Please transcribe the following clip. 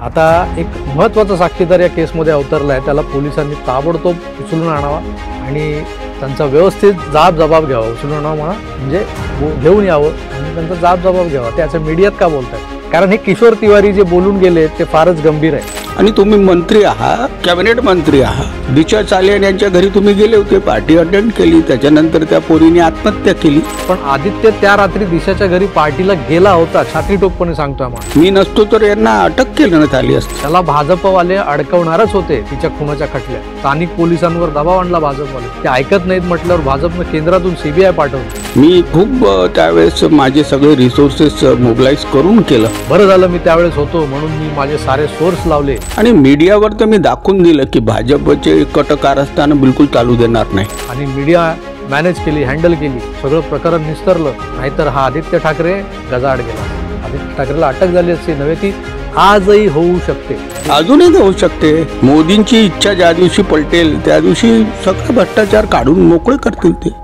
आता एक महत्त्वाचा साक्षीदार या केसमध्ये अवतरला आहे, त्याला पोलिसांनी ताबडतोब उचलून आणावा आणि त्यांचा व्यवस्थित जबाब घ्यावा. उचलून आणावा म्हणा म्हणजे घेऊन यावं आणि त्यांचा जबाब घ्यावा. त्याचं मीडियात का बोलतात? कारण हे किशोर तिवारी जे बोलून गेले ते फारच गंभीर आहे. आणि तुम्ही मंत्री आहात, कॅबिनेट मंत्री आहात. दिशा चालियान यांच्या घरी तुम्ही गेले होते, पार्टी अटेंड केली, त्याच्यानंतर त्या पोरीने आत्महत्या केली. पण आदित्य त्या रात्री दिशाच्या घरी पार्टीला गेला होता, छातीटोकपणे सांगतोय आम्हाला. मी नसतो तर यांना अटक करण्यात आली असती. त्याला भाजपवाले अडकवणारच होते तिच्या खुनाच्या खटल्यात. स्थानिक पोलिसांवर दबाव आणला भाजपवाले, ते ऐकत नाहीत म्हटल्यावर भाजपनं केंद्रातून सीबीआय पाठवलं. मी खूप त्यावेळेस माझे सगळे रिसोर्सेस मोबिलाइज करून केलं. बरं झालं मी त्यावेळेस होतो म्हणून मी माझे सारे सोर्स लावले आणि मीडियावर तर मी दाखवून दिलं की भाजपचे कट कारस्थान बिलकुल चालू देणार नाही. आणि मीडिया मॅनेज केली, हँडल केली, सगळं प्रकरण निस्तरलं. नाहीतर हा आदित्य ठाकरे गजाआड गेला. आदित्य ठाकरेला अटक झाली असती नव्हे, ती आजही होऊ शकते, अजूनही होऊ शकते. मोदींची इच्छा ज्या दिवशी पलटेल त्या दिवशी सगळा भ्रष्टाचार काढून मोकळे करतील ते.